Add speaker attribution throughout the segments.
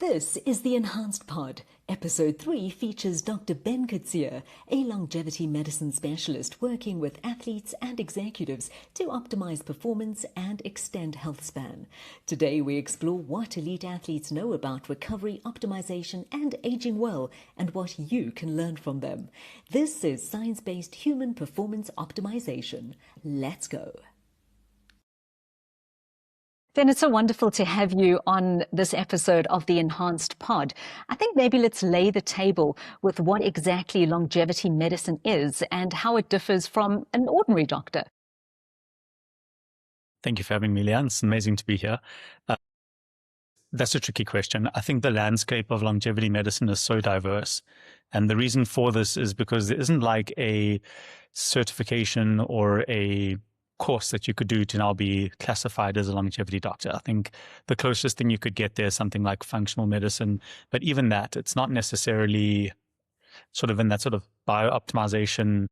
Speaker 1: This is the Enhanced Pod. Episode 3 features Dr. Ben Coetsee, a longevity medicine specialist working with athletes and executives to optimize performance and extend health span. Today we explore what elite athletes know about recovery, optimization and aging well, and what you can learn from them. This is science-based human performance optimization. Let's go. Ben, it's so wonderful to have you on this episode of the Enhanced Pod. I think maybe let's lay the table with what exactly longevity medicine is and how it differs from an ordinary doctor.
Speaker 2: Thank you for having me, Leanne. It's amazing to be here. That's a tricky question. I think the landscape of longevity medicine is so diverse. And the reason for this is because there isn't like a certification or a course that you could do to now be classified as a longevity doctor. I think the closest thing you could get there is something like functional medicine, but even that, it's not necessarily sort of in that sort of biooptimization,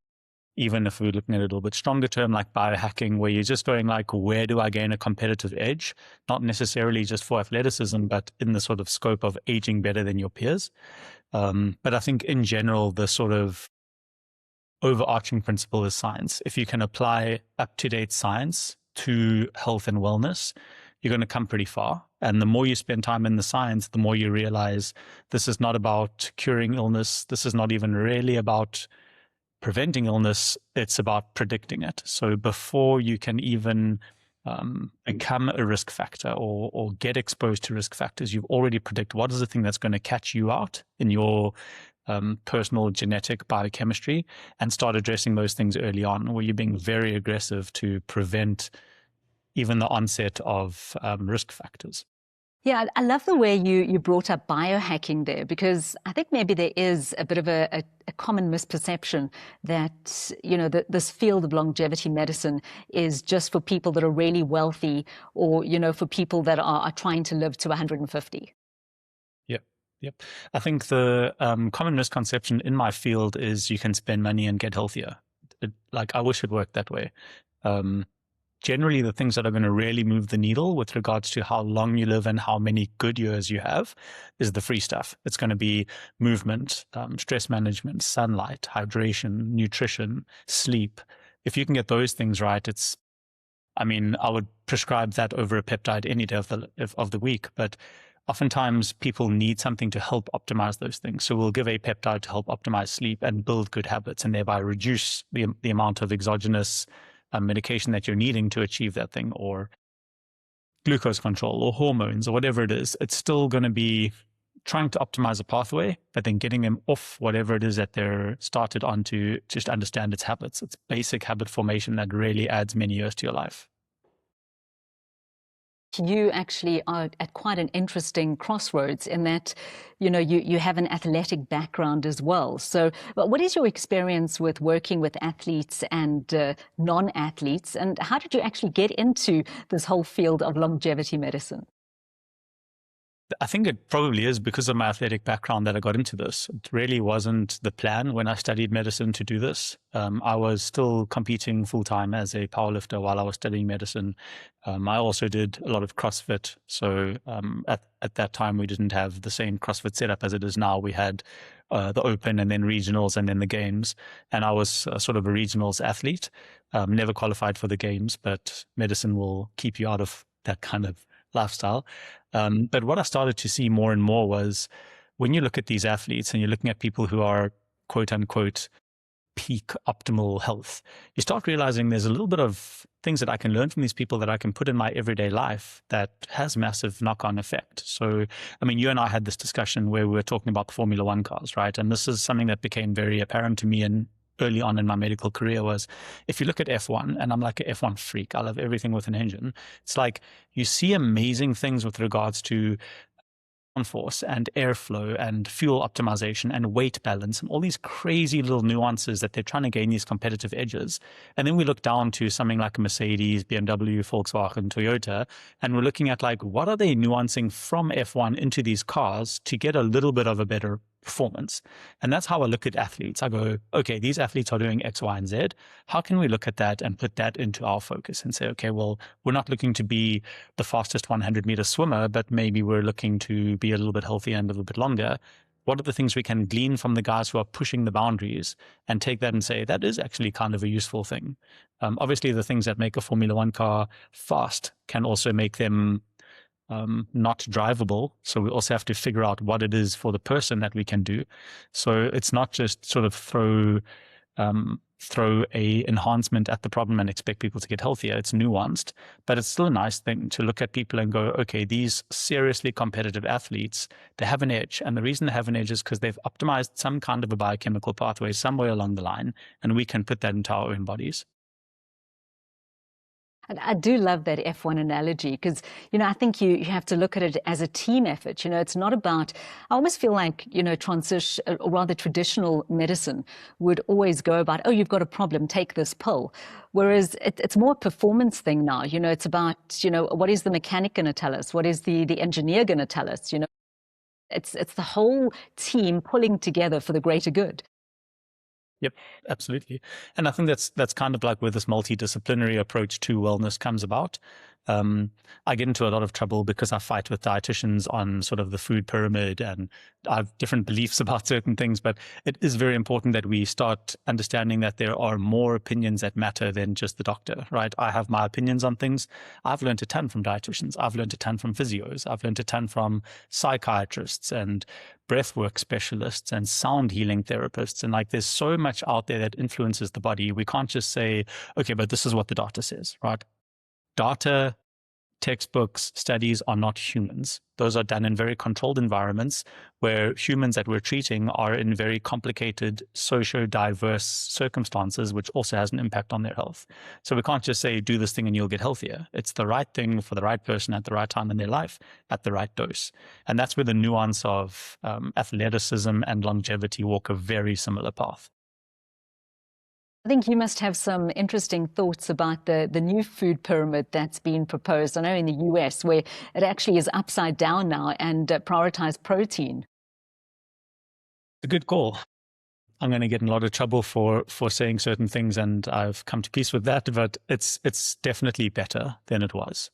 Speaker 2: even if we're looking at a little bit stronger term like biohacking, where you're just going like, where do I gain a competitive edge? Not necessarily just for athleticism, but in the sort of scope of aging better than your peers. But I think in general, the sort of overarching principle is science. If you can apply up-to-date science to health and wellness, you're going to come pretty far. And the more you spend time in the science, the more you realize this is not about curing illness. This is not even really about preventing illness. It's about predicting it. So before you can even become a risk factor or get exposed to risk factors, you've already predicted what is the thing that's going to catch you out in your personal genetic biochemistry, and start addressing those things early on, where you're being very aggressive to prevent even the onset of risk factors.
Speaker 1: Yeah, I love the way you brought up biohacking there, because I think maybe there is a bit of a common misperception that, you know, this field of longevity medicine is just for people that are really wealthy or, you know, for people that are trying to live to 150.
Speaker 2: Yep. I think the common misconception in my field is you can spend money and get healthier. I wish it worked that way. Generally, the things that are going to really move the needle with regards to how long you live and how many good years you have is the free stuff. It's going to be movement, stress management, sunlight, hydration, nutrition, sleep. If you can get those things right, I would prescribe that over a peptide any day of the week, but oftentimes people need something to help optimize those things. So we'll give a peptide to help optimize sleep and build good habits, and thereby reduce the amount of exogenous medication that you're needing to achieve that thing, or glucose control or hormones or whatever it is. It's still going to be trying to optimize a pathway, but then getting them off whatever it is that they're started on to just understand its habits. It's basic habit formation that really adds many years to your life.
Speaker 1: You actually are at quite an interesting crossroads in that, you know, you have an athletic background as well. So what is your experience with working with athletes and non-athletes, and how did you actually get into this whole field of longevity medicine?
Speaker 2: I think it probably is because of my athletic background that I got into this. It really wasn't the plan when I studied medicine to do this. I was still competing full-time as a powerlifter while I was studying medicine. I also did a lot of CrossFit. So at that time, we didn't have the same CrossFit setup as it is now. We had the Open and then regionals and then the games. And I was sort of a regionals athlete, never qualified for the games, but medicine will keep you out of that kind of lifestyle. But what I started to see more and more was when you look at these athletes and you're looking at people who are quote unquote peak optimal health, you start realizing there's a little bit of things that I can learn from these people that I can put in my everyday life that has massive knock-on effect. So, you and I had this discussion where we were talking about the Formula One cars, right? And this is something that became very apparent to me early on in my medical career was, if you look at F1, and I'm like an F1 freak, I love everything with an engine. It's like you see amazing things with regards to downforce and airflow and fuel optimization and weight balance and all these crazy little nuances that they're trying to gain these competitive edges. And then we look down to something like a Mercedes, BMW, Volkswagen, Toyota, and we're looking at like, what are they nuancing from F1 into these cars to get a little bit of a better performance. And that's how I look at athletes. I go, okay, these athletes are doing X, Y, and Z. How can we look at that and put that into our focus and say, okay, well, we're not looking to be the fastest 100-meter swimmer, but maybe we're looking to be a little bit healthier and a little bit longer. What are the things we can glean from the guys who are pushing the boundaries and take that and say, that is actually kind of a useful thing. Obviously, the things that make a Formula One car fast can also make them not drivable. So we also have to figure out what it is for the person that we can do. So it's not just sort of throw a enhancement at the problem and expect people to get healthier. It's nuanced, but it's still a nice thing to look at people and go, okay, these seriously competitive athletes, they have an edge. And the reason they have an edge is because they've optimized some kind of a biochemical pathway somewhere along the line, and we can put that into our own bodies.
Speaker 1: And I do love that F1 analogy because, I think you have to look at it as a team effort. It's not about, I almost feel like, transition, or rather traditional medicine would always go about, oh, you've got a problem, take this pill. Whereas it's more a performance thing now. It's about, what is the mechanic going to tell us? What is the engineer going to tell us? It's the whole team pulling together for the greater good.
Speaker 2: Yep, absolutely. And I think that's kind of like where this multidisciplinary approach to wellness comes about. I get into a lot of trouble because I fight with dietitians on sort of the food pyramid, and I have different beliefs about certain things, but it is very important that we start understanding that there are more opinions that matter than just the doctor, right? I have my opinions on things. I've learned a ton from dietitians. I've learned a ton from physios. I've learned a ton from psychiatrists and breathwork specialists and sound healing therapists. And like, there's so much out there that influences the body. We can't just say, okay, but this is what the doctor says, right? Data, textbooks, studies are not humans. Those are done in very controlled environments where humans that we're treating are in very complicated, socio-diverse circumstances, which also has an impact on their health. So we can't just say, do this thing and you'll get healthier. It's the right thing for the right person at the right time in their life, at the right dose. And that's where the nuance of athleticism and longevity walk a very similar path.
Speaker 1: I think you must have some interesting thoughts about the new food pyramid that's been proposed. I know in the US, where it actually is upside down now and prioritize protein.
Speaker 2: A good call. I'm going to get in a lot of trouble for saying certain things, and I've come to peace with that, but it's definitely better than it was.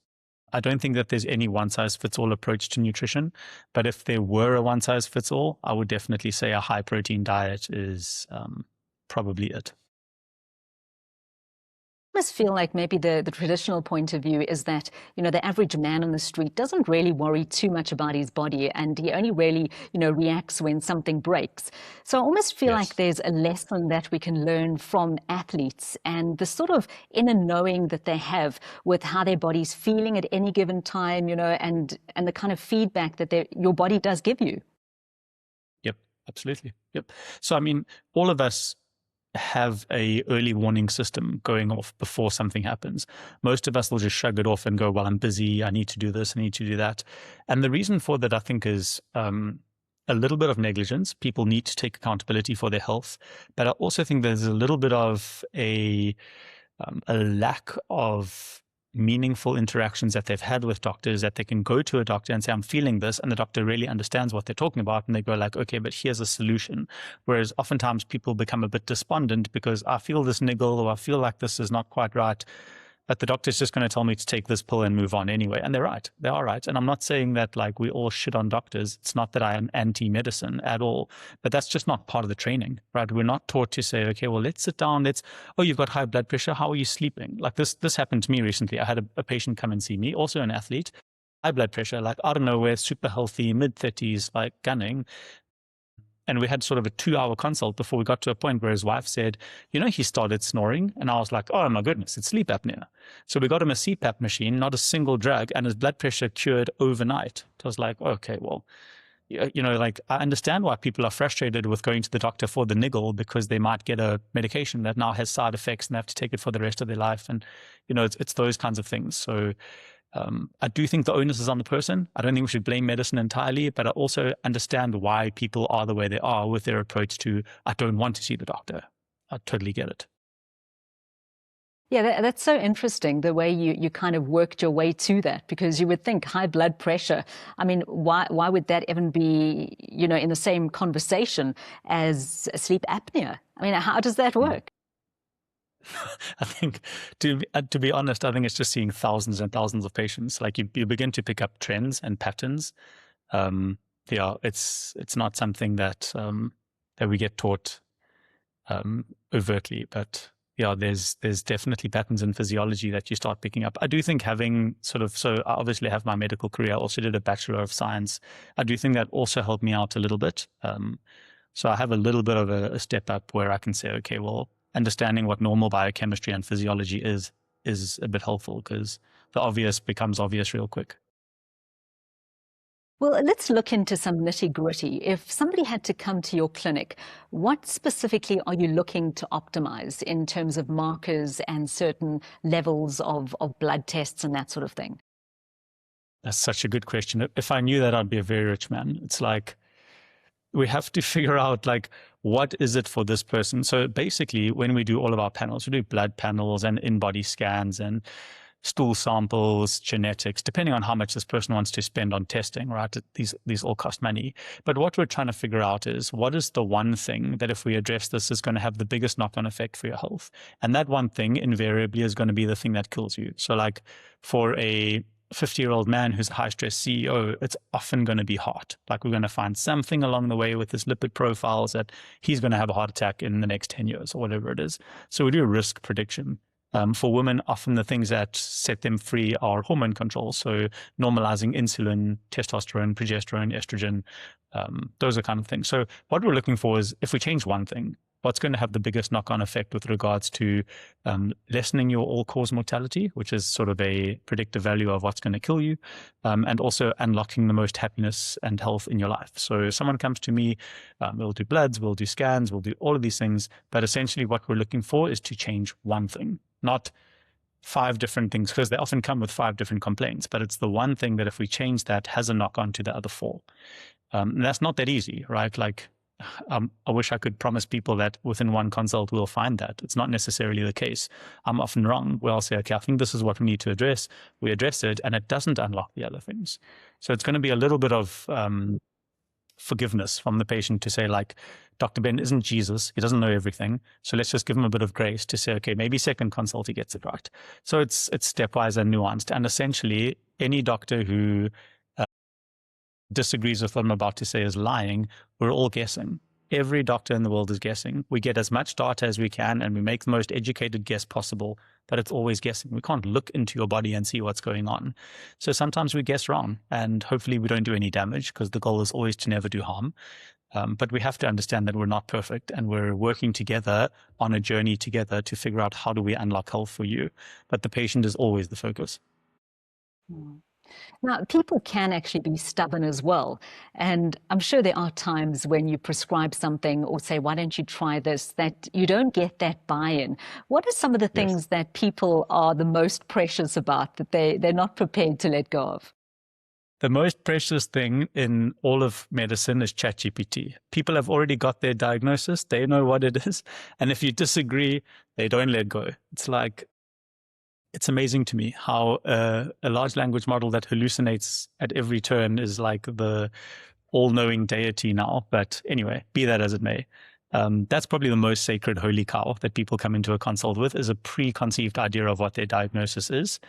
Speaker 2: I don't think that there's any one-size-fits-all approach to nutrition, but if there were a one-size-fits-all, I would definitely say a high-protein diet is probably it.
Speaker 1: I must feel like maybe the traditional point of view is that, the average man on the street doesn't really worry too much about his body, and he only really, reacts when something breaks. So I almost feel like there's a lesson that we can learn from athletes and the sort of inner knowing that they have with how their body's feeling at any given time, and the kind of feedback that your body does give you.
Speaker 2: Yep, absolutely. Yep. So, I mean, all of us have a early warning system going off before something happens. Most of us will just shrug it off and go, well, I'm busy. I need to do this. I need to do that. And the reason for that, I think, is a little bit of negligence. People need to take accountability for their health. But I also think there's a little bit of a lack of meaningful interactions that they've had with doctors, that they can go to a doctor and say, I'm feeling this, and the doctor really understands what they're talking about, and they go like, okay, but here's a solution. Whereas oftentimes people become a bit despondent because I feel this niggle, or I feel like this is not quite right, but the doctor's just going to tell me to take this pill and move on anyway. And they're right. They are right. And I'm not saying that like we all shit on doctors. It's not that I am anti-medicine at all, but that's just not part of the training, right? We're not taught to say, okay, well, let's sit down. Oh, you've got high blood pressure. How are you sleeping? Like this happened to me recently. I had a patient come and see me, also an athlete, high blood pressure, like out of nowhere, super healthy, mid-30s, like gunning. And we had sort of a 2-hour consult before we got to a point where his wife said, he started snoring. And I was like, oh my goodness, it's sleep apnea. So we got him a CPAP machine, not a single drug, and his blood pressure cured overnight. I was like, okay, well, like I understand why people are frustrated with going to the doctor for the niggle, because they might get a medication that now has side effects and they have to take it for the rest of their life. And, it's those kinds of things. So I do think the onus is on the person. I don't think we should blame medicine entirely, but I also understand why people are the way they are with their approach to, I don't want to see the doctor. I totally get it.
Speaker 1: Yeah, that's so interesting, the way you kind of worked your way to that, because you would think high blood pressure. I mean, why would that even be, in the same conversation as sleep apnea? I mean, how does that work?
Speaker 2: I think, to be honest, I think it's just seeing thousands and thousands of patients. Like you begin to pick up trends and patterns. Yeah, it's not something that that we get taught overtly, but yeah, there's definitely patterns in physiology that you start picking up. I do think having so I obviously have my medical career. I also did a Bachelor of Science. I do think that also helped me out a little bit. So I have a little bit of a step up where I can say, okay, well, understanding what normal biochemistry and physiology is a bit helpful, because the obvious becomes obvious real quick.
Speaker 1: Well, let's look into some nitty-gritty. If somebody had to come to your clinic, what specifically are you looking to optimize in terms of markers and certain levels of blood tests and that sort of thing?
Speaker 2: That's such a good question. If I knew that, I'd be a very rich man. It's like, we have to figure out, like, what is it for this person? So basically, when we do all of our panels, we do blood panels and in-body scans and stool samples, genetics, depending on how much this person wants to spend on testing, right? These all cost money. But what we're trying to figure out is, what is the one thing that if we address this is going to have the biggest knock-on effect for your health? And that one thing invariably is going to be the thing that kills you. So like for a 50-year-old man who's a high-stress CEO, it's often going to be heart. Like, we're going to find something along the way with his lipid profiles that he's going to have a heart attack in the next 10 years or whatever it is. So we do a risk prediction. For women, often the things that set them free are hormone control. So normalizing insulin, testosterone, progesterone, estrogen, those are kind of things. So what we're looking for is, if we change one thing, what's going to have the biggest knock-on effect with regards to lessening your all-cause mortality, which is sort of a predictive value of what's going to kill you, and also unlocking the most happiness and health in your life. So someone comes to me, we'll do bloods, we'll do scans, we'll do all of these things, but essentially what we're looking for is to change one thing, not 5 different things, because they often come with 5 different complaints, but it's the one thing that if we change that has a knock-on to the other 4. And that's not that easy, right? Like, I wish I could promise people that within one consult we'll find that. It's not necessarily the case. I'm often wrong, where I'll say, okay, I think this is what we need to address. We address it, and it doesn't unlock the other things. So it's going to be a little bit of forgiveness from the patient to say, like, Dr. Ben isn't Jesus. He doesn't know everything. So let's just give him a bit of grace to say, okay, maybe second consult he gets it right. So it's stepwise and nuanced. And essentially, any doctor who disagrees with what I'm about to say is lying, we're all guessing. Every doctor in the world is guessing. We get as much data as we can, and we make the most educated guess possible, but it's always guessing. We can't look into your body and see what's going on. So sometimes we guess wrong, and hopefully we don't do any damage, because the goal is always to never do harm. But we have to understand that we're not perfect, and we're working together on a journey together to figure out how do we unlock health for you. But the patient is always the focus.
Speaker 1: Now, people can actually be stubborn as well. And I'm sure there are times when you prescribe something or say, why don't you try this, that you don't get that buy-in. What are some of the things that people are the most precious about, that they're not prepared to let go of?
Speaker 2: The most precious thing in all of medicine is ChatGPT. People have already got their diagnosis. They know what it is. And if you disagree, they don't let go. It's like, it's amazing to me how a large language model that hallucinates at every turn is like the all-knowing deity now. But anyway, be that as it may, that's probably the most sacred holy cow that people come into a consult with, is a preconceived idea of what their diagnosis is,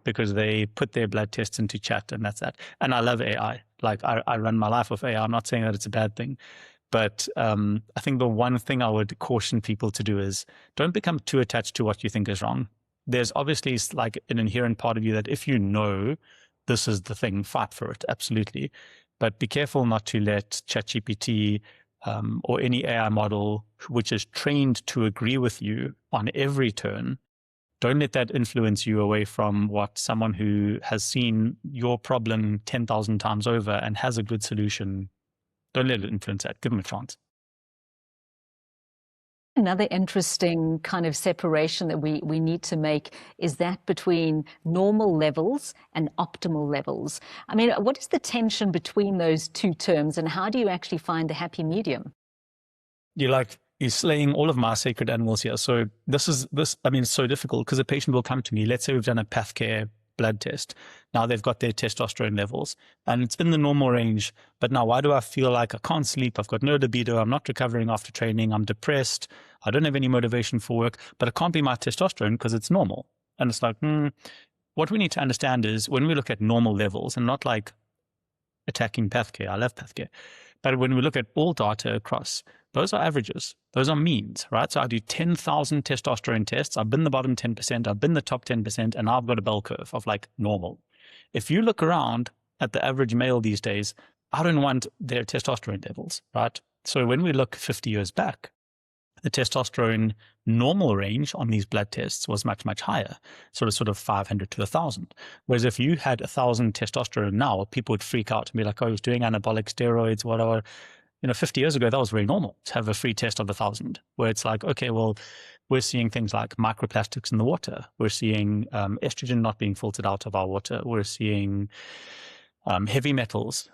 Speaker 2: because they put their blood tests into chat, and that's that. And I love AI. Like, I run my life with AI. I'm not saying that it's a bad thing. But I think the one thing I would caution people to do is, don't become too attached to what you think is wrong. There's obviously like an inherent part of you that if you know this is the thing, fight for it, absolutely. But be careful not to let ChatGPT or any AI model which is trained to agree with you on every turn, don't let that influence you away from what someone who has seen your problem 10,000 times over and has a good solution, don't let it influence that. Give them a chance.
Speaker 1: Another interesting kind of separation that we need to make is that between normal levels and optimal levels. I mean, what is the tension between those two terms, and how do you actually find the happy medium?
Speaker 2: You like He's slaying all of my sacred animals here. So it's so difficult because a patient will come to me. Let's say we've done a pathcare blood test. Now they've got their testosterone levels and it's in the normal range. But now why do I feel like I can't sleep? I've got no libido. I'm not recovering after training. I'm depressed. I don't have any motivation for work, but it can't be my testosterone because it's normal. And it's like, what we need to understand is when we look at normal levels and not like attacking pathcare, I love pathcare, but when we look at all data across, those are averages. Those are means, right? So I do 10,000 testosterone tests. I've been the bottom 10%. I've been the top 10%. And now I've got a bell curve of like normal. If you look around at the average male these days, I don't want their testosterone levels, right? So when we look 50 years back, the testosterone normal range on these blood tests was much, much higher, sort of 500 to 1,000. Whereas if you had 1,000 testosterone now, people would freak out and be like, oh, he's doing anabolic steroids, whatever. 50 years ago, that was very normal to have a free test of 1,000, where it's like, okay, well, we're seeing things like microplastics in the water. We're seeing estrogen not being filtered out of our water. We're seeing heavy metals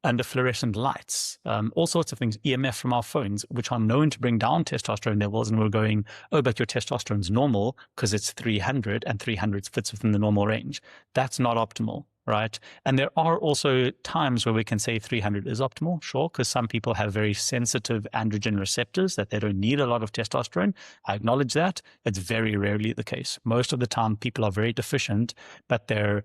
Speaker 2: under fluorescent lights, all sorts of things, EMF from our phones, which are known to bring down testosterone levels. And we're going, oh, but your testosterone's normal because it's 300 and 300 fits within the normal range. That's not optimal. Right. And there are also times where we can say 300 is optimal, sure, because some people have very sensitive androgen receptors that they don't need a lot of testosterone. I acknowledge that. It's very rarely the case. Most of the time, people are very deficient, but their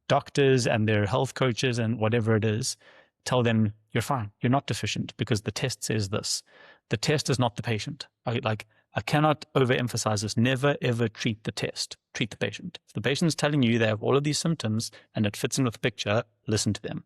Speaker 2: doctors and their health coaches and whatever it is tell them, you're fine. You're not deficient because the test says this. The test is not the patient. I cannot overemphasize this. Never, ever treat the test. Treat the patient. If the patient's telling you they have all of these symptoms and it fits in with the picture, listen to them.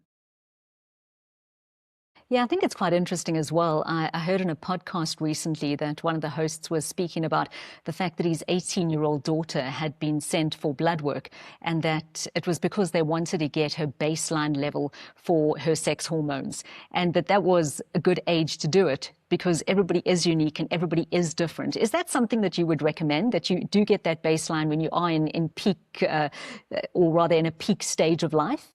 Speaker 1: Yeah, I think it's quite interesting as well. I heard in a podcast recently that one of the hosts was speaking about the fact that his 18-year-old daughter had been sent for blood work and that it was because they wanted to get her baseline level for her sex hormones and that was a good age to do it because everybody is unique and everybody is different. Is that something that you would recommend, that you do get that baseline when you are in peak or rather in a peak stage of life?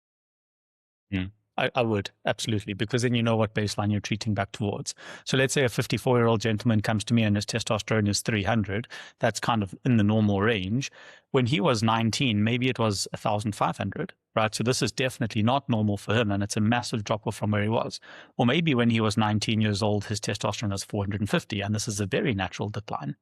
Speaker 2: I would, absolutely, because then you know what baseline you're treating back towards. So let's say a 54-year-old gentleman comes to me and his testosterone is 300. That's kind of in the normal range. When he was 19, maybe it was 1,500, right? So this is definitely not normal for him, and it's a massive drop-off from where he was. Or maybe when he was 19 years old, his testosterone was 450, and this is a very natural decline.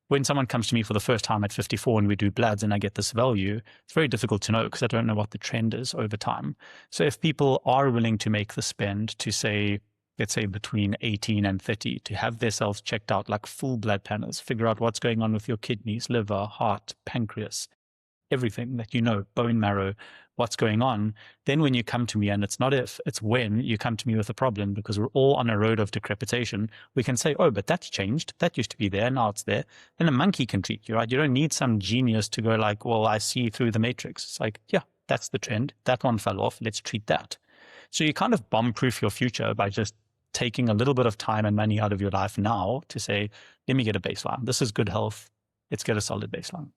Speaker 2: When someone comes to me for the first time at 54 and we do bloods and I get this value, it's very difficult to know because I don't know what the trend is over time. So if people are willing to make the spend to say, let's say between 18 and 30, to have themselves checked out like full blood panels, figure out what's going on with your kidneys, liver, heart, pancreas, everything that you know, bone marrow, what's going on, then when you come to me, and it's not if, it's when you come to me with a problem, because we're all on a road of decrepitation, we can say, oh, but that's changed. That used to be there. Now it's there. Then a monkey can treat you, right? You don't need some genius to go like, well, I see through the matrix. It's like, yeah, that's the trend. That one fell off. Let's treat that. So you kind of bomb-proof your future by just taking a little bit of time and money out of your life now to say, let me get a baseline. This is good health. Let's get a solid baseline.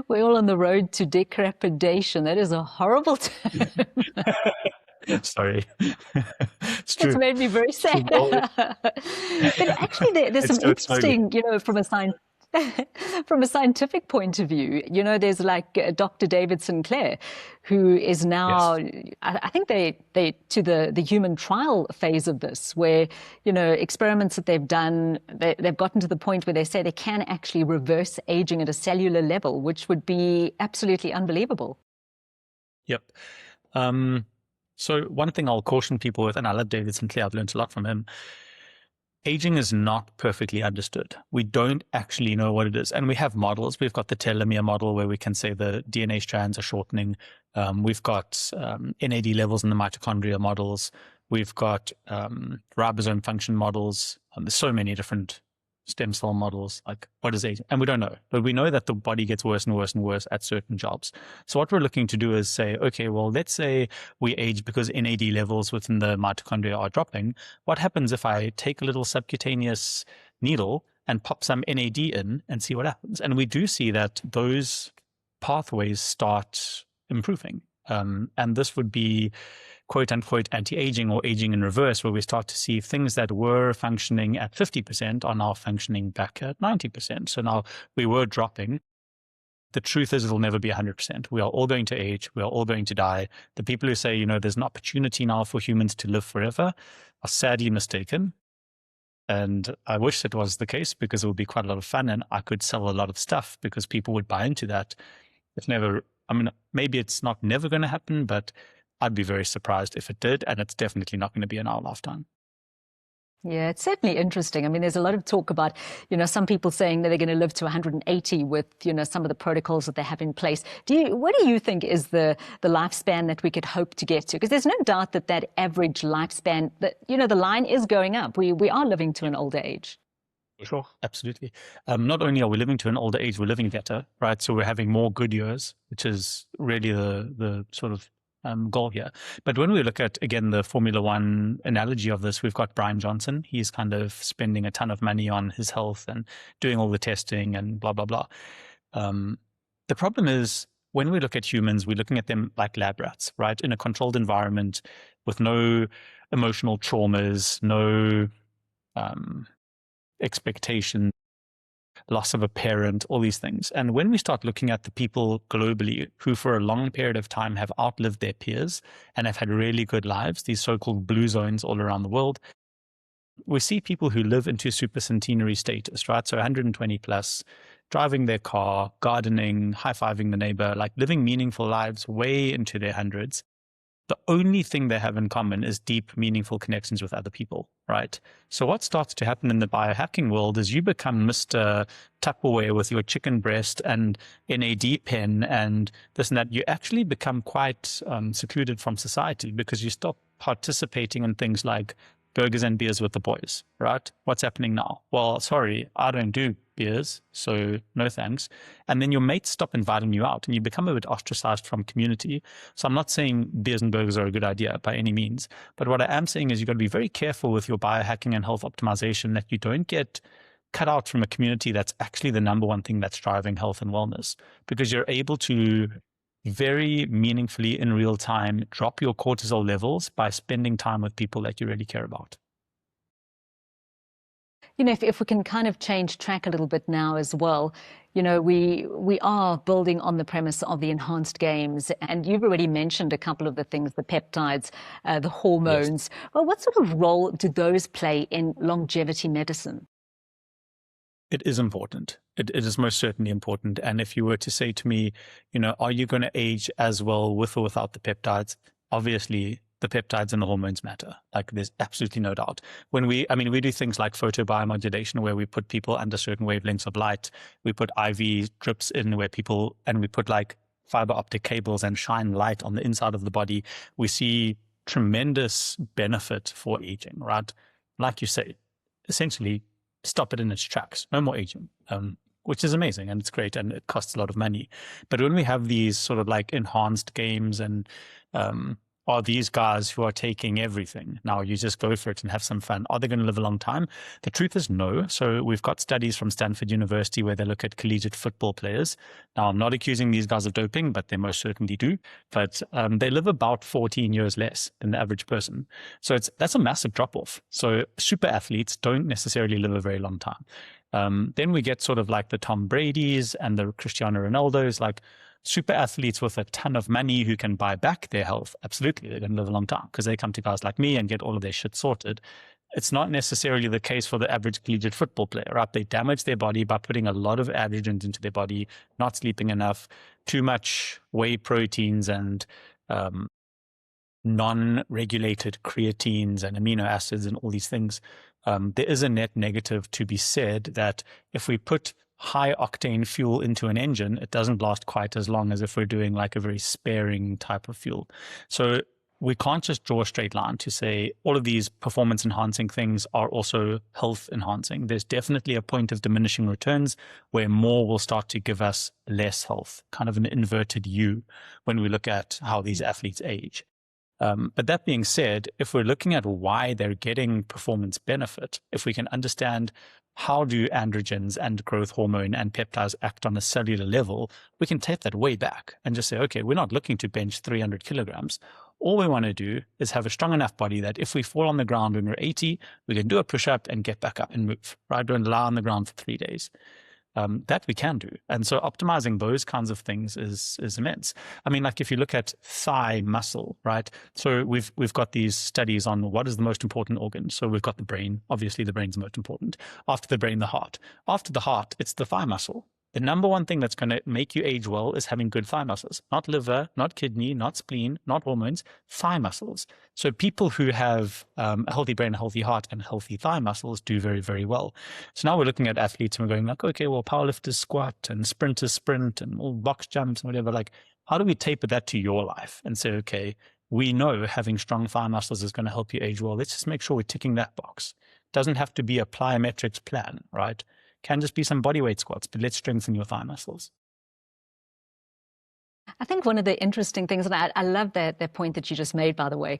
Speaker 1: We're all on the road to decrepitation. That is a horrible term.
Speaker 2: Sorry. It's true.
Speaker 1: It's made me very sad. But actually, there's some interesting, from a scientific point of view, there's like Dr. David Sinclair, who is now, yes. I think they to the human trial phase of this, where, experiments that they've done, they've gotten to the point where they say they can actually reverse aging at a cellular level, which would be absolutely unbelievable.
Speaker 2: Yep. So one thing I'll caution people with, and I love David Sinclair, I've learned a lot from him, aging is not perfectly understood. We don't actually know what it is. And we have models. We've got the telomere model where we can say the DNA strands are shortening. We've got NAD levels in the mitochondria models. We've got ribosome function models. There's so many different stem cell models. Like, what is aging? And we don't know. But we know that the body gets worse and worse and worse at certain jobs. So what we're looking to do is say, okay, well, let's say we age because NAD levels within the mitochondria are dropping. What happens if I take a little subcutaneous needle and pop some NAD in and see what happens? And we do see that those pathways start improving. And this would be quote unquote anti-aging or aging in reverse, where we start to see things that were functioning at 50% are now functioning back at 90%. So now we were dropping. The truth is it'll never be 100%. We are all going to age. We are all going to die. The people who say, there's an opportunity now for humans to live forever are sadly mistaken. And I wish it was the case, because it would be quite a lot of fun and I could sell a lot of stuff because people would buy into that. Maybe it's not never going to happen, but I'd be very surprised if it did. And it's definitely not going to be in our lifetime.
Speaker 1: Yeah, it's certainly interesting. There's a lot of talk about, some people saying that they're going to live to 180 with, some of the protocols that they have in place. What do you think is the lifespan that we could hope to get to? Because there's no doubt that average lifespan, that, the line is going up. We are living to an older age.
Speaker 2: Sure, absolutely. Not only are we living to an older age, we're living better, right? So we're having more good years, which is really the sort of goal here. But when we look at, again, the Formula One analogy of this, we've got Brian Johnson. He's kind of spending a ton of money on his health and doing all the testing and blah, blah, blah. The problem is, when we look at humans, we're looking at them like lab rats, right? In a controlled environment with no emotional traumas, no expectation, loss of a parent, all these things. And when we start looking at the people globally who for a long period of time have outlived their peers and have had really good lives, these so-called blue zones all around the world, we see people who live into supercentenary status, right? So 120 plus, driving their car, gardening, high-fiving the neighbor, like living meaningful lives way into their hundreds. The only thing they have in common is deep, meaningful connections with other people, right? So what starts to happen in the biohacking world is you become Mr. Tupperware with your chicken breast and NAD pen and this and that. You actually become quite secluded from society because you stop participating in things like burgers and beers with the boys, right? What's happening now? Well, sorry, I don't do beers, so no thanks. And then your mates stop inviting you out and you become a bit ostracized from community. So I'm not saying beers and burgers are a good idea by any means, but what I am saying is you've got to be very careful with your biohacking and health optimization that you don't get cut out from a community that's actually the number one thing that's driving health and wellness, because you're able to very meaningfully in real time drop your cortisol levels by spending time with people that you really care about.
Speaker 1: If we can kind of change track a little bit now as well, we are building on the premise of the enhanced games, and you've already mentioned a couple of the things, the peptides, the hormones. Yes. Well, what sort of role do those play in longevity medicine?
Speaker 2: It is important. It is most certainly important. And if you were to say to me, are you going to age as well with or without the peptides? Obviously, the peptides and the hormones matter. Like, there's absolutely no doubt. When we do things like photobiomodulation, where we put people under certain wavelengths of light. We put IV drips in and we put like fiber optic cables and shine light on the inside of the body. We see tremendous benefit for aging, right? Like you say, essentially, stop it in its tracks. No more aging, which is amazing and it's great and it costs a lot of money. But when we have these sort of like enhanced games and are these guys who are taking everything, now you just go for it and have some fun, are they going to live a long time? The truth is no. So we've got studies from Stanford University where they look at collegiate football players. Now, I'm not accusing these guys of doping, but they most certainly do. But they live about 14 years less than the average person. So that's a massive drop-off. So super athletes don't necessarily live a very long time. Then we get sort of like the Tom Brady's and the Cristiano Ronaldo's, like super athletes with a ton of money who can buy back their health. Absolutely, they're going to live a long time because they come to guys like me and get all of their shit sorted. It's not necessarily the case for the average collegiate football player, right? They damage their body by putting a lot of androgens into their body, not sleeping enough, too much whey proteins and non-regulated creatines and amino acids and all these things. There is a net negative to be said that if we put high octane fuel into an engine, it doesn't last quite as long as if we're doing like a very sparing type of fuel. So we can't just draw a straight line to say all of these performance enhancing things are also health enhancing. There's definitely a point of diminishing returns where more will start to give us less health, kind of an inverted U when we look at how these athletes age. But that being said, if we're looking at why they're getting performance benefit, if we can understand how do androgens and growth hormone and peptides act on a cellular level, we can take that way back and just say, okay, we're not looking to bench 300 kilograms. All we want to do is have a strong enough body that if we fall on the ground when we're 80, we can do a push-up and get back up and move, right? Don't lie on the ground for 3 days. That we can do. And so optimizing those kinds of things is immense. I mean, like if you look at thigh muscle, right? So we've got these studies on what is the most important organ. So we've got the brain. Obviously, the brain's the most important. After the brain, the heart. After the heart, it's the thigh muscle. The number one thing that's going to make you age well is having good thigh muscles. Not liver, not kidney, not spleen, not hormones, thigh muscles. So people who have a healthy brain, a healthy heart, and healthy thigh muscles do very, very well. So now we're looking at athletes and we're going like, okay, well, powerlifters squat and sprinters sprint and all box jumps and whatever. Like, how do we taper that to your life and say, okay, we know having strong thigh muscles is going to help you age well. Let's just make sure we're ticking that box. Doesn't have to be a plyometrics plan, right? Can just be some bodyweight squats, but let's strengthen your thigh muscles.
Speaker 1: I think one of the interesting things, and I love that point that you just made, by the way,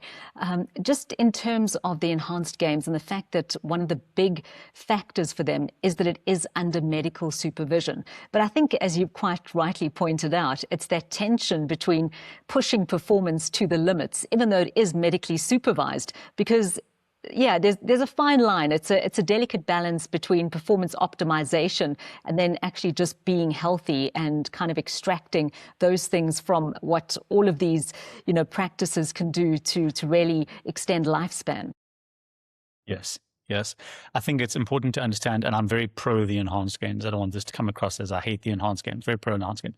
Speaker 1: just in terms of the enhanced games and the fact that one of the big factors for them is that it is under medical supervision. But I think, as you quite rightly pointed out, it's that tension between pushing performance to the limits, even though it is medically supervised, because yeah, there's a fine line. It's a delicate balance between performance optimization and then actually just being healthy and kind of extracting those things from what all of these, practices can do to really extend lifespan.
Speaker 2: Yes. Yes, I think it's important to understand, and I'm very pro the enhanced games. I don't want this to come across as I hate the enhanced games. Very pro enhanced games.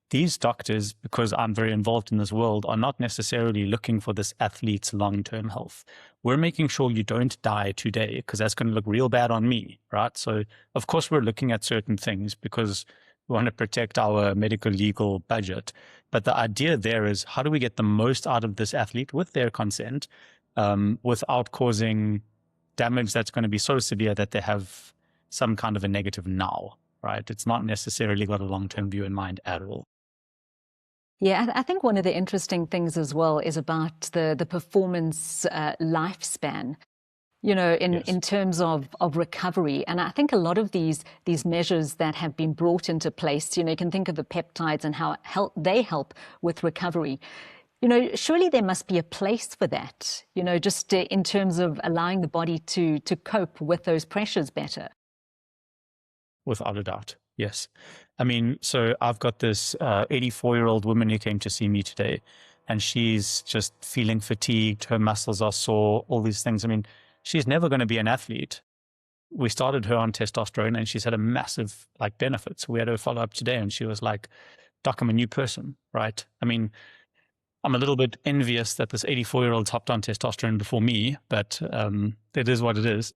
Speaker 2: These doctors, because I'm very involved in this world, are not necessarily looking for this athlete's long-term health. We're making sure you don't die today, because that's going to look real bad on me, right? So, of course, we're looking at certain things because we want to protect our medical legal budget. But the idea there is, how do we get the most out of this athlete with their consent, without causing damage that's going to be so severe that they have some kind of a negative now, right? It's not necessarily got a long-term view in mind at all.
Speaker 1: Yeah, I think one of the interesting things as well is about the performance lifespan,
Speaker 2: Yes.
Speaker 1: in terms of recovery. And I think a lot of these measures that have been brought into place, you can think of the peptides and how they help with recovery. Surely there must be a place for that, just in terms of allowing the body to cope with those pressures better.
Speaker 2: Without a doubt, yes. I mean, so I've got this 84-year-old woman who came to see me today, and she's just feeling fatigued. Her muscles are sore, all these things. I mean, she's never going to be an athlete. We started her on testosterone, and she's had a massive benefit. So we had her follow up today, and she was like, "Doc, I'm a new person," right? I mean, I'm a little bit envious that this 84-year-old hopped on testosterone before me, but it is what it is.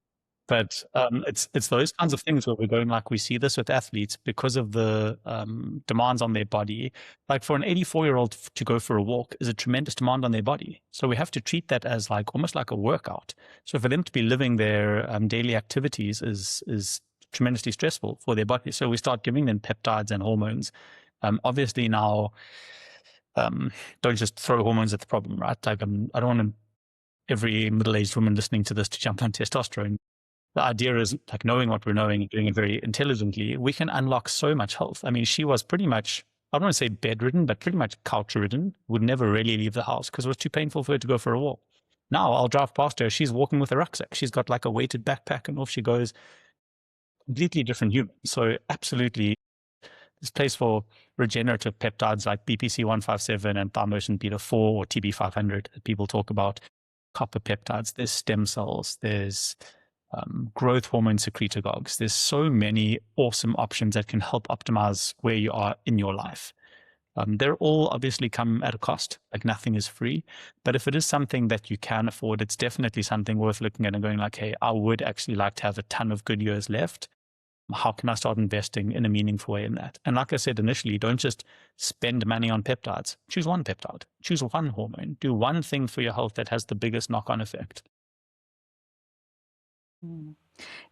Speaker 2: But it's those kinds of things where we're going we see this with athletes because of the demands on their body. Like for an 84-year-old to go for a walk is a tremendous demand on their body. So we have to treat that as almost like a workout. So for them to be living their daily activities is tremendously stressful for their body. So we start giving them peptides and hormones. Obviously now, don't just throw hormones at the problem, right? I don't want every middle-aged woman listening to this to jump on testosterone. The idea is knowing what we're knowing and doing it very intelligently, we can unlock so much health. I mean, she was pretty much, I don't want to say bedridden, but pretty much couch-ridden, would never really leave the house because it was too painful for her to go for a walk. Now I'll drive past her. She's walking with a rucksack. She's got a weighted backpack and off she goes. Completely different human. So absolutely, this place for regenerative peptides like BPC-157 and thymosin beta-4 or TB500 that people talk about, copper peptides, there's stem cells, there's growth hormone secretagogues. There's so many awesome options that can help optimize where you are in your life. They're all obviously come at a cost, nothing is free. But if it is something that you can afford, it's definitely something worth looking at and going hey, I would actually like to have a ton of good years left. How can I start investing in a meaningful way in that? And like I said initially, don't just spend money on peptides. Choose one peptide, choose one hormone, do one thing for your health that has the biggest knock-on effect.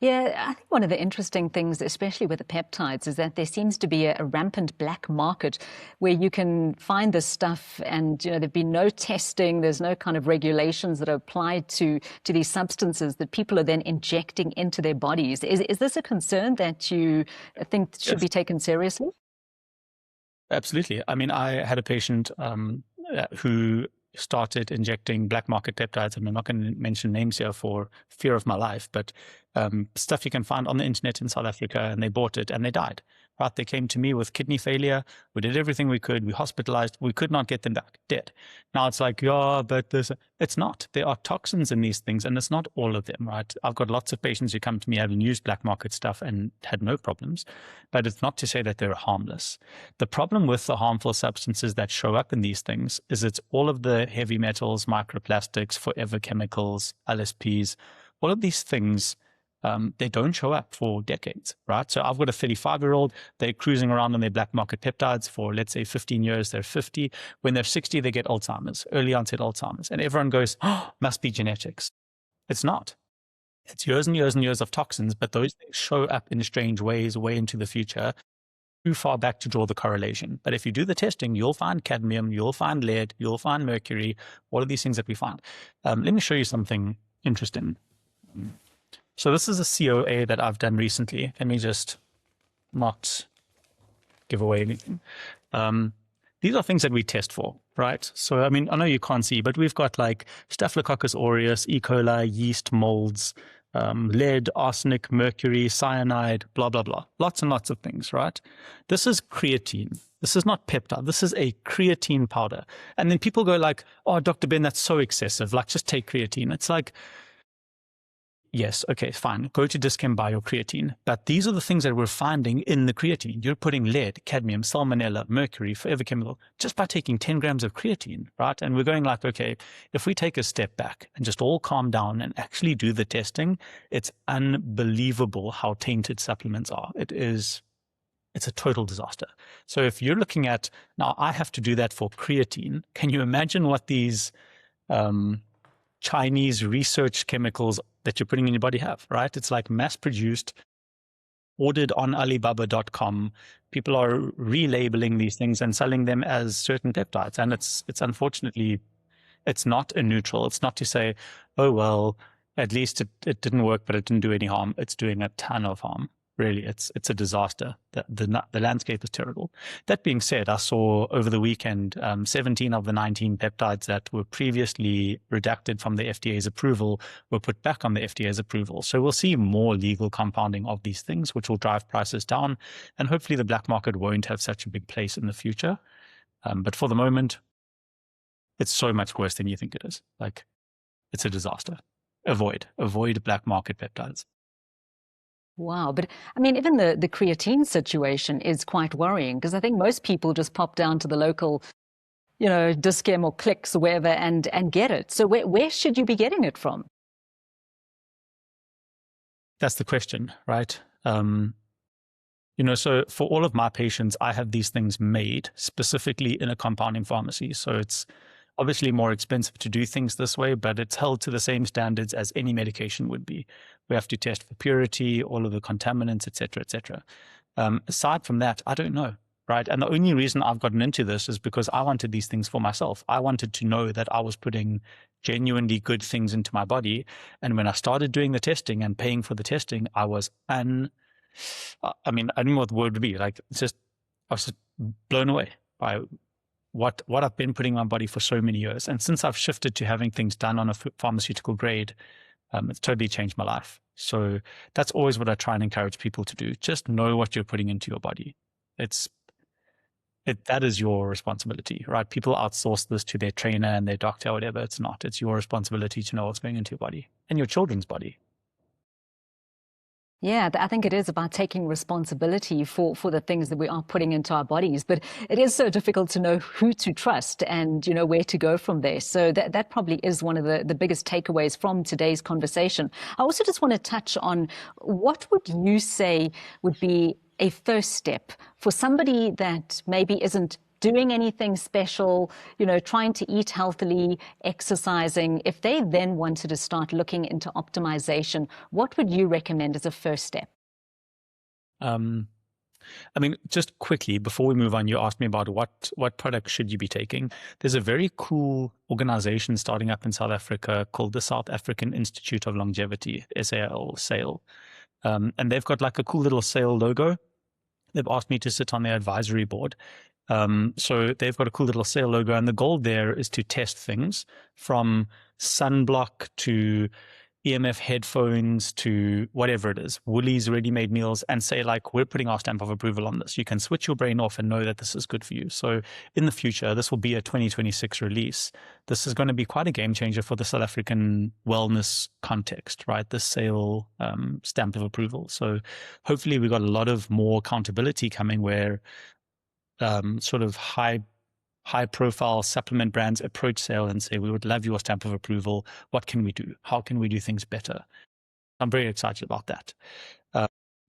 Speaker 1: Yeah, I think one of the interesting things, especially with the peptides, is that there seems to be a rampant black market where you can find this stuff and, there've been no testing, there's no kind of regulations that are applied to these substances that people are then injecting into their bodies. Is this a concern that you think should
Speaker 2: Yes.
Speaker 1: be taken seriously?
Speaker 2: Absolutely. I mean, I had a patient who started injecting black market peptides, and I'm not going to mention names here for fear of my life, but stuff you can find on the internet in South Africa, and they bought it and they died. Right? They came to me with kidney failure. We did everything we could. We hospitalized. We could not get them back, dead. Now it's like, yeah, but it's not. There are toxins in these things, and it's not all of them, right? I've got lots of patients who come to me having used black market stuff and had no problems, but it's not to say that they're harmless. The problem with the harmful substances that show up in these things is it's all of the heavy metals, microplastics, forever chemicals, LSPs, all of these things. They don't show up for decades, right? So I've got a 35-year-old, they're cruising around on their black market peptides for, let's say, 15 years, they're 50. When they're 60, they get Alzheimer's, early onset Alzheimer's. And everyone goes, oh, must be genetics. It's not. It's years and years and years of toxins, but those things show up in strange ways way into the future. Too far back to draw the correlation. But if you do the testing, you'll find cadmium, you'll find lead, you'll find mercury, all of these things that we find. Let me show you something interesting. So this is a COA that I've done recently. Let me just not give away anything. These are things that we test for, right? So, I mean, I know you can't see, but we've got like Staphylococcus aureus, E. coli, yeast, molds, lead, arsenic, mercury, cyanide, blah, blah, blah. Lots and lots of things, right? This is creatine. This is not peptide. This is a creatine powder. And then people go like, oh, Dr. Ben, that's so excessive. Like, just take creatine. It's like, yes, okay, fine. Go to Dischem, buy your creatine. But these are the things that we're finding in the creatine. You're putting lead, cadmium, salmonella, mercury, forever chemical, just by taking 10 grams of creatine, right? And we're going like, okay, if we take a step back and just all calm down and actually do the testing, it's unbelievable how tainted supplements are. It's a total disaster. So if you're looking at, now I have to do that for creatine. Can you imagine what these Chinese research chemicals that you're putting in your body have, right? It's like mass produced, ordered on Alibaba.com. People are relabeling these things and selling them as certain peptides. And it's unfortunately, it's not a neutral. It's not to say, oh, well, at least it didn't work, but it didn't do any harm. It's doing a ton of harm. Really, it's a disaster. The landscape is terrible. That being said, I saw over the weekend 17 of the 19 peptides that were previously redacted from the FDA's approval were put back on the FDA's approval. So we'll see more legal compounding of these things, which will drive prices down. And hopefully the black market won't have such a big place in the future. But for the moment, it's so much worse than you think it is. Like, it's a disaster. Avoid black market peptides.
Speaker 1: Wow. But I mean, even the creatine situation is quite worrying because I think most people just pop down to the local, Dischem or Clicks or wherever and get it. So where should you be getting it from?
Speaker 2: That's the question, right? So for all of my patients, I have these things made specifically in a compounding pharmacy. So it's obviously more expensive to do things this way, but it's held to the same standards as any medication would be. We have to test for purity, all of the contaminants, et cetera, et cetera. Aside from that, I don't know, right? And the only reason I've gotten into this is because I wanted these things for myself. I wanted to know that I was putting genuinely good things into my body. And when I started doing the testing and paying for the testing, I was I don't know what the word would be. Like, I was just blown away by what I've been putting on my body for so many years. And since I've shifted to having things done on a pharmaceutical grade, it's totally changed my life. So that's always what I try and encourage people to do. Just know what you're putting into your body. That is your responsibility, right? People outsource this to their trainer and their doctor or whatever. It's not. It's your responsibility to know what's going into your body and your children's body.
Speaker 1: Yeah, I think it is about taking responsibility for the things that we are putting into our bodies. But it is so difficult to know who to trust and, where to go from there. So that probably is one of the biggest takeaways from today's conversation. I also just want to touch on what would you say would be a first step for somebody that maybe isn't doing anything special, trying to eat healthily, exercising, if they then wanted to start looking into optimization, what would you recommend as a first step?
Speaker 2: Just quickly, before we move on, you asked me about what product should you be taking. There's a very cool organization starting up in South Africa called the South African Institute of Longevity, SAL. And they've got like a cool little SAIL logo. They've asked me to sit on their advisory board. So they've got a cool little SAIL logo, and the goal there is to test things from sunblock to EMF headphones to whatever it is, Woolies ready-made meals, and say, like, we're putting our stamp of approval on this. You can switch your brain off and know that this is good for you. So in the future, this will be a 2026 release. This is going to be quite a game changer for the South African wellness context, right? The SAIL stamp of approval. So hopefully we got a lot of more accountability coming where sort of high-profile supplement brands approach SAIL and say, we would love your stamp of approval. What can we do? How can we do things better? I'm very excited about that.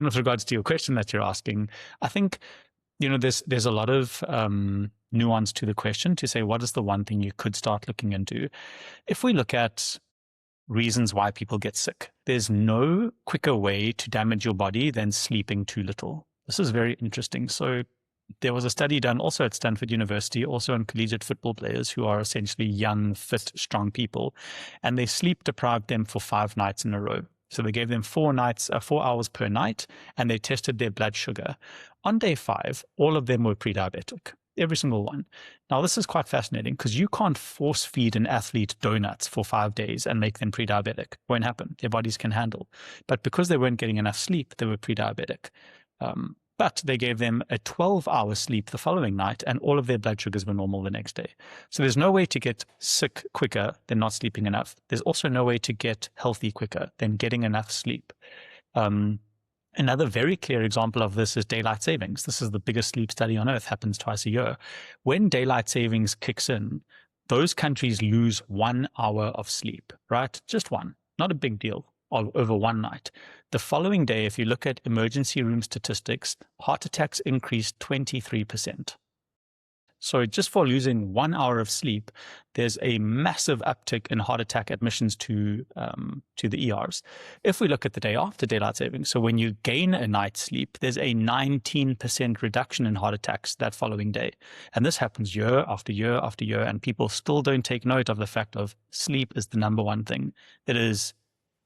Speaker 2: With regards to your question that you're asking, I think, there's a lot of nuance to the question to say, what is the one thing you could start looking into? If we look at reasons why people get sick, there's no quicker way to damage your body than sleeping too little. This is very interesting. So there was a study done also at Stanford University, also on collegiate football players who are essentially young, fit, strong people. And they sleep deprived them for 5 nights in a row. So they gave them 4 hours per night, and they tested their blood sugar. On day 5, all of them were pre-diabetic, every single one. Now, this is quite fascinating because you can't force feed an athlete donuts for 5 days and make them pre-diabetic. Won't happen. Their bodies can handle. But because they weren't getting enough sleep, they were pre-diabetic. But they gave them a 12-hour sleep the following night, and all of their blood sugars were normal the next day. So there's no way to get sick quicker than not sleeping enough. There's also no way to get healthy quicker than getting enough sleep. Another very clear example of this is daylight savings. This is the biggest sleep study on earth, happens twice a year. When daylight savings kicks in, those countries lose 1 hour of sleep, right? Just one, not a big deal. Over one night. The following day, if you look at emergency room statistics, heart attacks increased 23%. So just for losing 1 hour of sleep, there's a massive uptick in heart attack admissions to the ERs. If we look at the day after daylight saving, so when you gain a night's sleep, there's a 19% reduction in heart attacks that following day. And this happens year after year after year, and people still don't take note of the fact of sleep is the number one thing. It is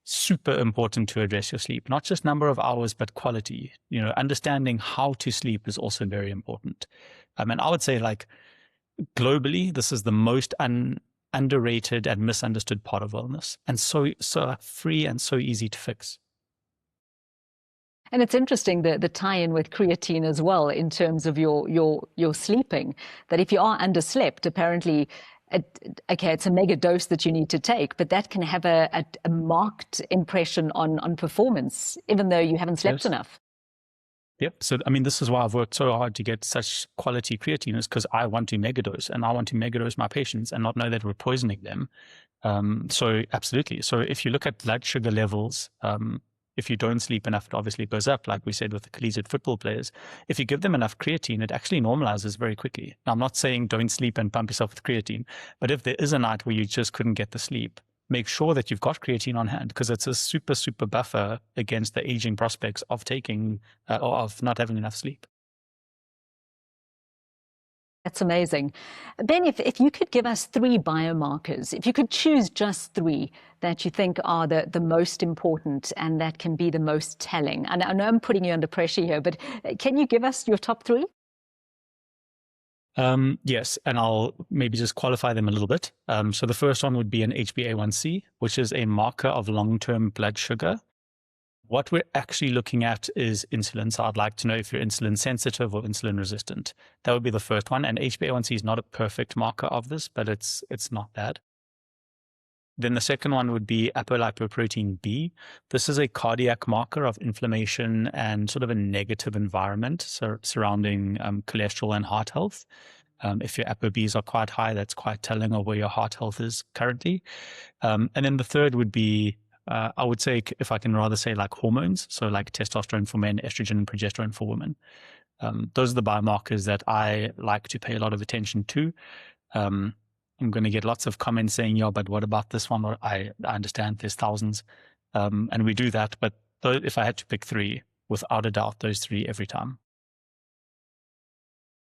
Speaker 2: super important to address your sleep, not just number of hours, but quality. Understanding how to sleep is also very important. And I would say, like, globally, this is the most underrated and misunderstood part of wellness, and so free and so easy to fix.
Speaker 1: And it's interesting the tie-in with creatine as well in terms of your sleeping, that if you are underslept, apparently it's a mega dose that you need to take, but that can have a marked impression on performance, even though you haven't slept enough.
Speaker 2: Yep. So, this is why I've worked so hard to get such quality creatine, is because I want to megadose, and I want to megadose my patients and not know that we're poisoning them. So absolutely. So if you look at blood sugar levels, if you don't sleep enough, it obviously goes up, like we said with the collegiate football players. If you give them enough creatine, it actually normalizes very quickly. Now, I'm not saying don't sleep and pump yourself with creatine, but if there is a night where you just couldn't get the sleep, make sure that you've got creatine on hand, because it's a super, super buffer against the aging prospects of taking or of not having enough sleep.
Speaker 1: That's amazing. Ben, if you could give us 3 biomarkers, if you could choose just 3 that you think are the most important and that can be the most telling. And I know I'm putting you under pressure here, but can you give us your top 3?
Speaker 2: Yes, and I'll maybe just qualify them a little bit. So the first one would be an HbA1c, which is a marker of long-term blood sugar. What we're actually looking at is insulin. So I'd like to know if you're insulin sensitive or insulin resistant. That would be the first one. And HbA1c is not a perfect marker of this, but it's not bad. Then the second one would be apolipoprotein B. This is a cardiac marker of inflammation and sort of a negative environment surrounding cholesterol and heart health. If your ApoBs are quite high, that's quite telling of where your heart health is currently. And then the third would be, I would say, if I can rather say, like hormones. So like testosterone for men, estrogen and progesterone for women. Those are the biomarkers that I like to pay a lot of attention to. I'm going to get lots of comments saying, yeah, but what about this one? Or I understand there's thousands. And we do that. But if I had to pick three, without a doubt, those three every time.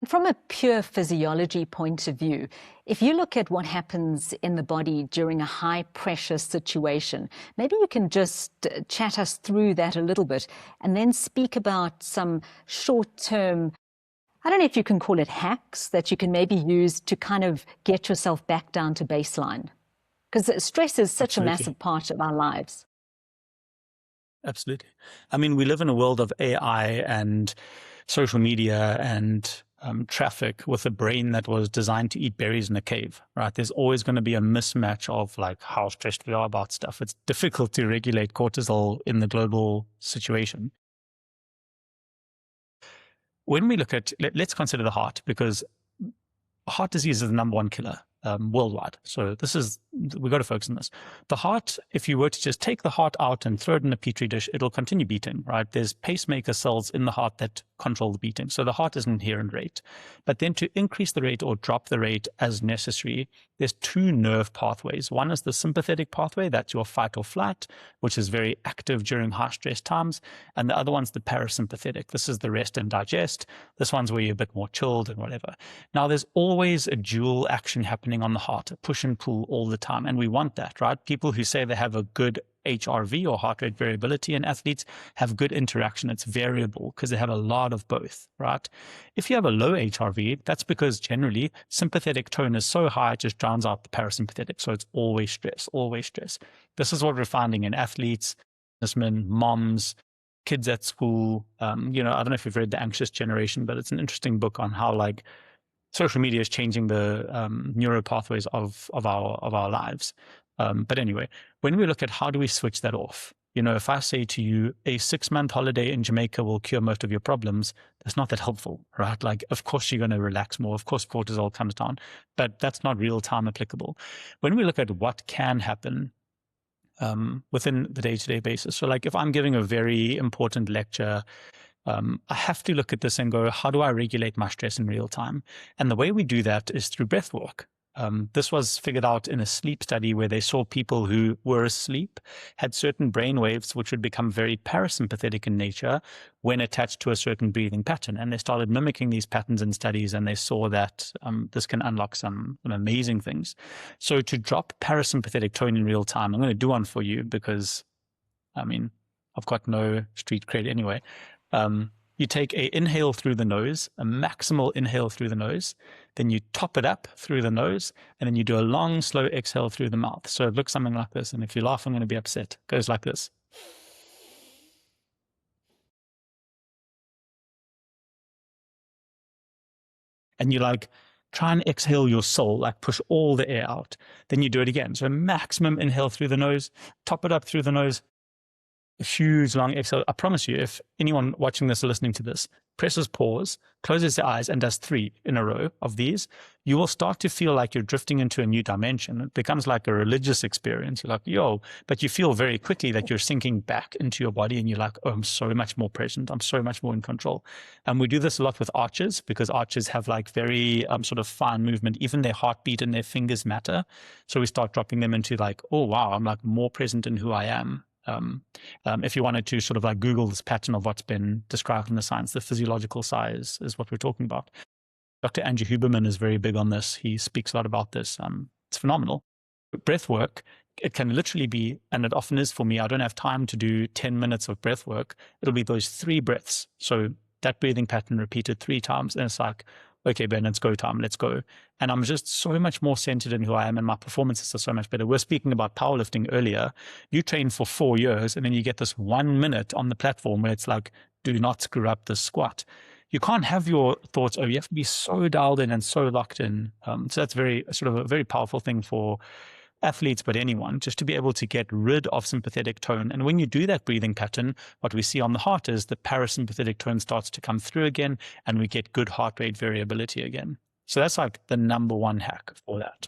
Speaker 1: From a pure physiology point of view, if you look at what happens in the body during a high-pressure situation, maybe you can just chat us through that a little bit and then speak about some short-term, I don't know if you can call it hacks, that you can maybe use to kind of get yourself back down to baseline. Because stress is such
Speaker 2: Absolutely.
Speaker 1: a massive part of our lives.
Speaker 2: Absolutely. I mean, we live in a world of AI and social media and traffic with a brain that was designed to eat berries in a cave, right? There's always going to be a mismatch of like how stressed we are about stuff. It's difficult to regulate cortisol in the global situation. When we look at, let's consider the heart, because heart disease is the number one killer worldwide. So we've got to focus on this. The heart, if you were to just take the heart out and throw it in a petri dish, it'll continue beating, right? There's pacemaker cells in the heart that control the beating. So the heart is an inherent rate. But then to increase the rate or drop the rate as necessary, there's two nerve pathways. One is the sympathetic pathway, that's your fight or flight, which is very active during high stress times. And the other one's the parasympathetic. This is the rest and digest. This one's where you're a bit more chilled and whatever. Now, there's always a dual action happening on the heart, a push and pull all the time. And we want that, right? People who say they have a good HRV or heart rate variability in athletes have good interaction. It's variable because they have a lot of both, right? If you have a low HRV, that's because generally sympathetic tone is so high, it just drowns out the parasympathetic. So it's always stress, always stress. This is what we're finding in athletes, businessmen, moms, kids at school. I don't know if you've read The Anxious Generation, but it's an interesting book on how like social media is changing the neural pathways of our lives. But anyway, when we look at how do we switch that off, if I say to you, a 6-month holiday in Jamaica will cure most of your problems, that's not that helpful, right? Like, of course, you're going to relax more. Of course, cortisol comes down, but that's not real time applicable. When we look at what can happen within the day-to-day basis, so like if I'm giving a very important lecture, I have to look at this and go, how do I regulate my stress in real time? And the way we do that is through breath work. This was figured out in a sleep study where they saw people who were asleep had certain brain waves which would become very parasympathetic in nature when attached to a certain breathing pattern. And they started mimicking these patterns in studies, and they saw that this can unlock some amazing things. So to drop parasympathetic tone in real time, I'm going to do one for you because, I've got no street cred anyway. You take an inhale through the nose, a maximal inhale through the nose, then you top it up through the nose, and then you do a long, slow exhale through the mouth. So it looks something like this. And if you laugh, I'm going to be upset. It goes like this. And you try and exhale your soul, push all the air out. Then you do it again. So maximum inhale through the nose, top it up through the nose, a huge long exhale. I promise you, if anyone watching this or listening to this presses pause, closes their eyes, and does 3 in a row of these, you will start to feel like you're drifting into a new dimension. It becomes like a religious experience. You're like, yo, but you feel very quickly that you're sinking back into your body, and you're like, oh, I'm so much more present. I'm so much more in control. And we do this a lot with archers because archers have very sort of fine movement. Even their heartbeat and their fingers matter. So we start dropping them into oh, wow, I'm more present in who I am. If you wanted to sort of Google this pattern of what's been described in the science, the physiological size is what we're talking about. Dr. Andrew Huberman is very big on this. He speaks a lot about this. It's phenomenal. Breath work, it can literally be, and it often is for me, I don't have time to do 10 minutes of breath work. It'll be those 3 breaths. So that breathing pattern repeated 3 times, and it's like, okay, Ben, it's go time, let's go. And I'm just so much more centered in who I am, and my performances are so much better. We're speaking about powerlifting earlier. You train for 4 years, and then you get this 1 minute on the platform where it's like, do not screw up the squat. You can't have your thoughts, you have to be so dialed in and so locked in. So that's a very powerful thing for athletes, but anyone, just to be able to get rid of sympathetic tone. And when you do that breathing pattern, what we see on the heart is the parasympathetic tone starts to come through again, and we get good heart rate variability again. So that's the number one hack for that.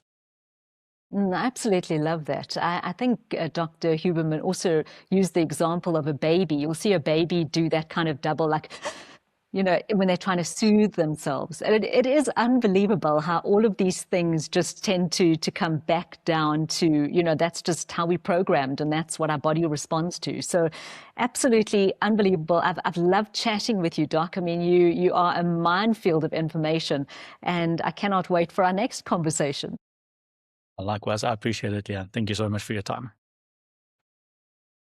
Speaker 1: I absolutely love that. I think Dr. Huberman also used the example of a baby. You'll see a baby do that kind of double, when they're trying to soothe themselves. And it is unbelievable how all of these things just tend to come back down to, that's just how we programmed, and that's what our body responds to. So absolutely unbelievable. I've loved chatting with you, Doc. I mean, you are a minefield of information, and I cannot wait for our next conversation.
Speaker 2: Likewise, I appreciate it, Leanne. Thank you so much for your time.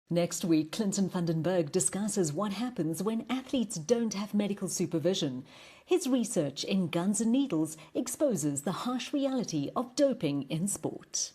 Speaker 1: Next week, Clinton Vandenberg discusses what happens when athletes don't have medical supervision. His research in guns and needles exposes the harsh reality of doping in sport.